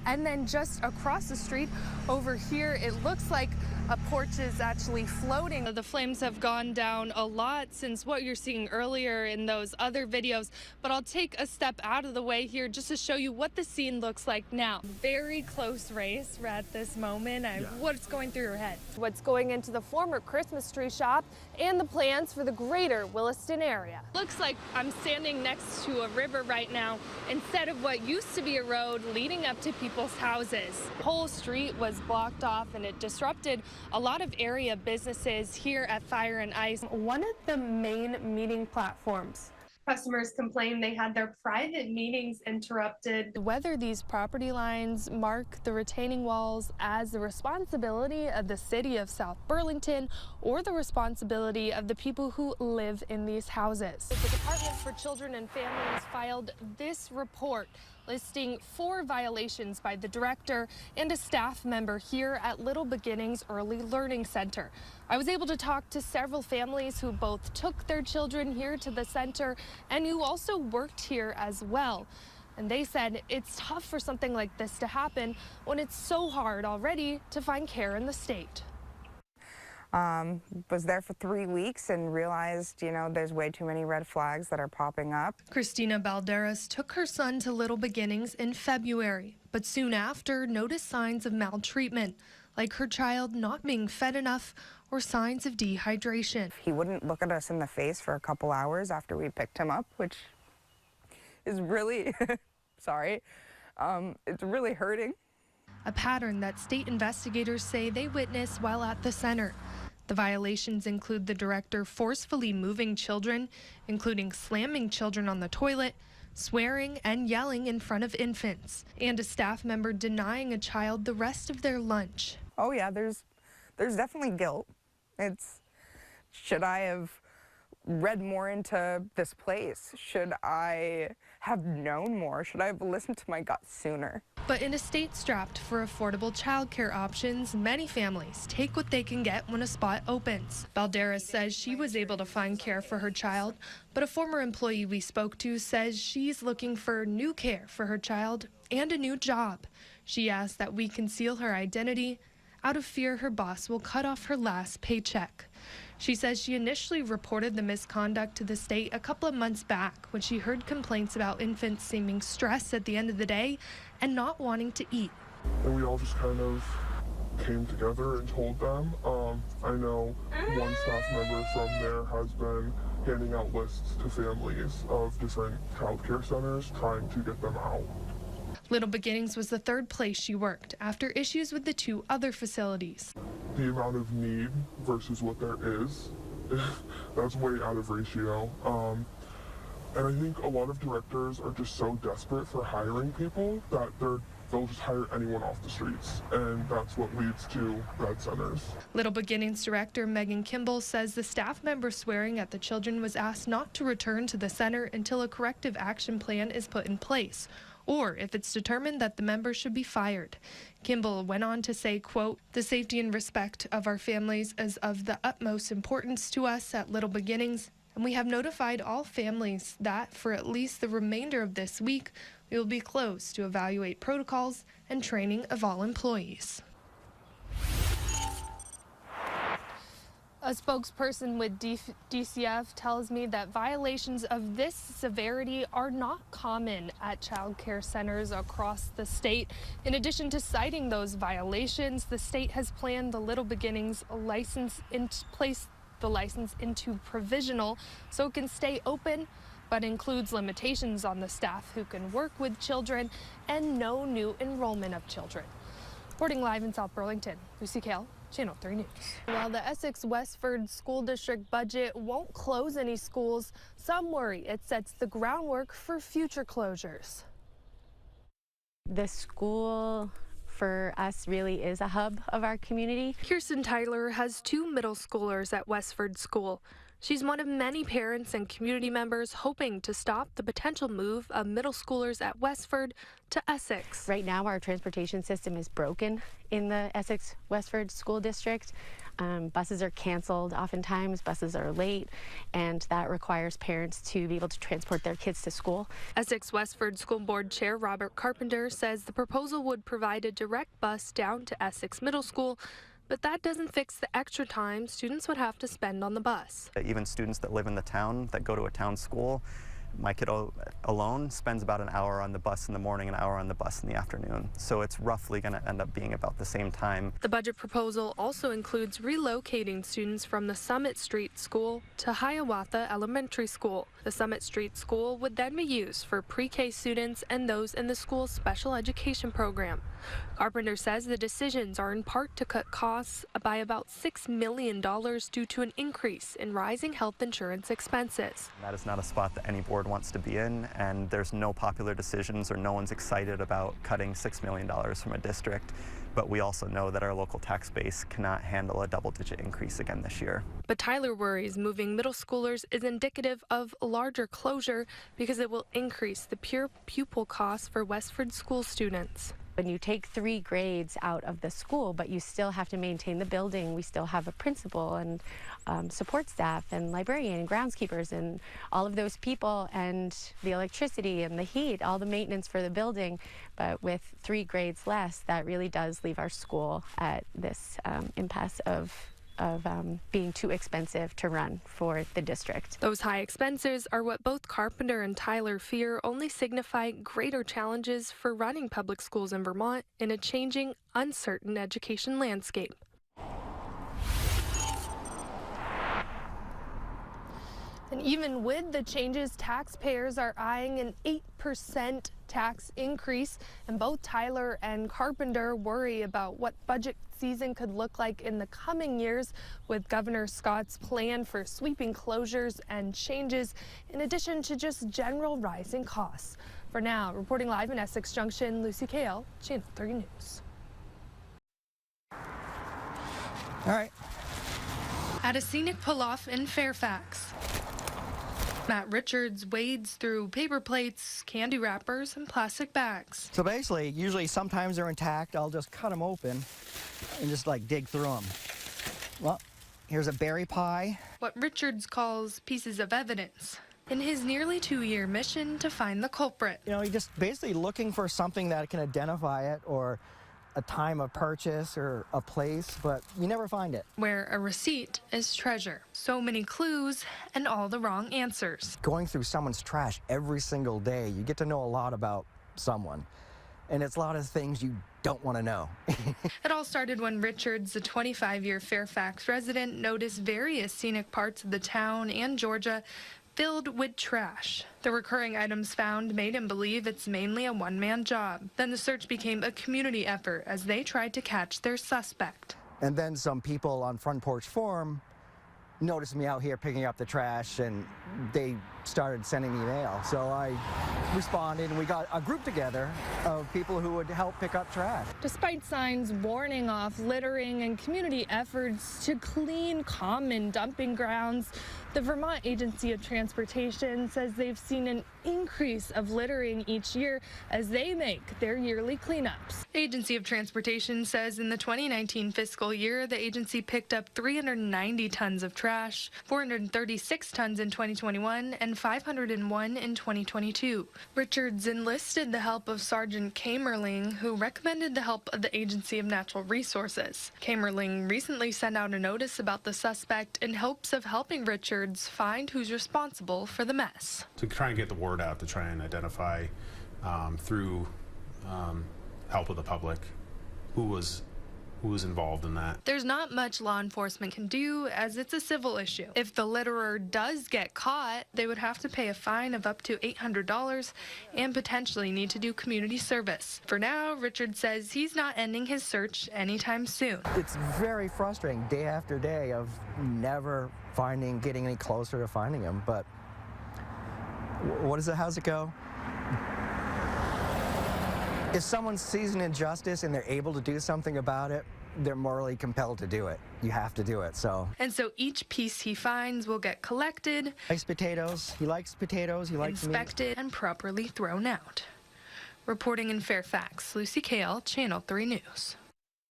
And then just across the street over here, it looks like a porch is actually floating. The flames have gone down a lot since what you're seeing earlier in those other videos, but I'll take a step out of the way here just to show you what the scene looks like now. Very close race at this moment. What's going through your head? What's going into the former Christmas tree shop and the plans for the greater Williston area. Looks like I'm standing next to a river right now instead of what used to be a road leading up to people's houses. The whole street was blocked off and it disrupted a lot of area businesses here at Fire and Ice. One of the main meeting platforms. Customers complained they had their private meetings interrupted. Whether these property lines mark the retaining walls as the responsibility of the city of South Burlington or the responsibility of the people who live in these houses. The Department for Children and Families filed this report listing 4 violations by the director and a staff member here at Little Beginnings Early Learning Center. I was able to talk to several families who both took their children here to the center and who also worked here as well. And they said it's tough for something like this to happen when it's so hard already to find care in the state. Was there for 3 weeks and realized, there's way too many red flags that are popping up. Christina Balderas took her son to Little Beginnings in February, but soon after noticed signs of maltreatment, like her child not being fed enough or signs of dehydration. He wouldn't look at us in the face for a couple hours after we picked him up, which is really, sorry, it's really hurting. A pattern that state investigators say they witnessed while at the center. The violations include the director forcefully moving children, including slamming children on the toilet, swearing and yelling in front of infants, and a staff member denying a child the rest of their lunch. Oh yeah, there's definitely guilt. Should I have read more into this place? Should I have known more? Should I have listened to my gut sooner? But in a state strapped for affordable childcare options, many families take what they can get when a spot opens. Balderas says she was able to find care for her child, but a former employee we spoke to says she's looking for new care for her child and a new job. She asked that we conceal her identity out of fear her boss will cut off her last paycheck. She says she initially reported the misconduct to the state a couple of months back when she heard complaints about infants seeming stressed at the end of the day and not wanting to eat. And we all just kind of came together and told them. I know one staff member from there has been handing out lists to families of different child care centers trying to get them out. Little Beginnings was the 3rd place she worked after issues with the 2 other facilities. The amount of need versus what there is, that's way out of ratio. And I think a lot of directors are just so desperate for hiring people that they'll just hire anyone off the streets, and that's what leads to bad centers. Little Beginnings director Megan Kimball says the staff member swearing at the children was asked not to return to the center until a corrective action plan is put in place, or if it's determined that the member should be fired. Kimball went on to say, quote, "The safety and respect of our families is of the utmost importance to us at Little Beginnings, and we have notified all families that for at least the remainder of this week, we will be closed to evaluate protocols and training of all employees." A spokesperson with DCF tells me that violations of this severity are not common at child care centers across the state. In addition to citing those violations, the state has planned the Little Beginnings place the license into provisional so it can stay open, but includes limitations on the staff who can work with children and no new enrollment of children. Reporting live in South Burlington, Lucy Caile, Channel 3 News. While the Essex-Westford School District budget won't close any schools, some worry it sets the groundwork for future closures. The school for us really is a hub of our community. Kirsten Tyler has 2 middle schoolers at Westford School. She's one of many parents and community members hoping to stop the potential move of middle schoolers at Westford to Essex. Right now, our transportation system is broken in the Essex-Westford School District. Buses are canceled oftentimes, buses are late, and that requires parents to be able to transport their kids to school. Essex Westford School Board Chair Robert Carpenter says the proposal would provide a direct bus down to Essex Middle School, but that doesn't fix the extra time students would have to spend on the bus. Even students that live in the town that go to a town school, my kiddo alone spends about an hour on the bus in the morning, an hour on the bus in the afternoon. So it's roughly going to end up being about the same time. The budget proposal also includes relocating students from the Summit Street School to Hiawatha Elementary School. The Summit Street School would then be used for pre-K students and those in the school's special education program. Carpenter says the decisions are in part to cut costs by about $6 million due to an increase in rising health insurance expenses. That is not a spot that any board wants to be in, and there's no popular decisions or no one's excited about cutting $6 million from a district. But we also know that our local tax base cannot handle a double-digit increase again this year. But Tyler worries moving middle schoolers is indicative of a larger closure because it will increase the pure pupil costs for Westford school students. When you take 3 grades out of the school, but you still have to maintain the building, we still have a principal and support staff and librarian and groundskeepers and all of those people and the electricity and the heat, all the maintenance for the building. But with 3 grades less, that really does leave our school at this impasse of being too expensive to run for the district. Those high expenses are what both Carpenter and Tyler fear only signify greater challenges for running public schools in Vermont in a changing, uncertain education landscape. And even with the changes, taxpayers are eyeing an 8% tax increase, and both Tyler and Carpenter worry about what budget season could look like in the coming years with Governor Scott's plan for sweeping closures and changes, in addition to just general rising costs. For now, reporting live in Essex Junction, Lucy Caile, Channel 3 News. All right. At a scenic pull-off in Fairfax, Matt Richards wades through paper plates, candy wrappers, and plastic bags. So basically, usually sometimes they're intact. I'll just cut them open and just like dig through them. Well, here's a berry pie. What Richards calls pieces of evidence in his nearly 2-year mission to find the culprit. You know, you're just basically looking for something that can identify it or a time of purchase or a place, but you never find it. Where a receipt is treasure. So many clues and all the wrong answers. Going through someone's trash every single day, you get to know a lot about someone. And it's a lot of things you don't want to know. It all started when Richards, a 25-year Fairfax resident, noticed various scenic parts of the town and Georgia filled with trash. The recurring items found made him believe it's mainly a one-man job. Then the search became a community effort as they tried to catch their suspect. And then some people on Front Porch Forum noticed me out here picking up the trash, and they started sending me mail. So I responded, and we got a group together of people who would help pick up trash. Despite signs warning off littering and community efforts to clean common dumping grounds, the Vermont Agency of Transportation says they've seen an increase of littering each year as they make their yearly cleanups. The Agency of Transportation says in the 2019 fiscal year, the agency picked up 390 tons of trash, 436 tons in 2021, and 501 in 2022. Richards enlisted the help of Sergeant Camerling, who recommended the help of the Agency of Natural Resources. Camerling recently sent out a notice about the suspect in hopes of helping Richards find who's responsible for the mess. To try and get the word out, to try and identify through help of the public who was involved in that. There's not much law enforcement can do as it's a civil issue. If the litterer does get caught, they would have to pay a fine of up to $800 and potentially need to do community service. For now, Richard says he's not ending his search anytime soon. It's very frustrating day after day of never getting any closer to finding him, but how's it go? If someone sees an injustice and they're able to do something about it, they're morally compelled to do it. You have to do it, so. And so each piece he finds will get collected, Likes potatoes, he likes potatoes, he likes meat. inspected, and properly thrown out. Reporting in Fairfax, Lucy Caile, Channel 3 News.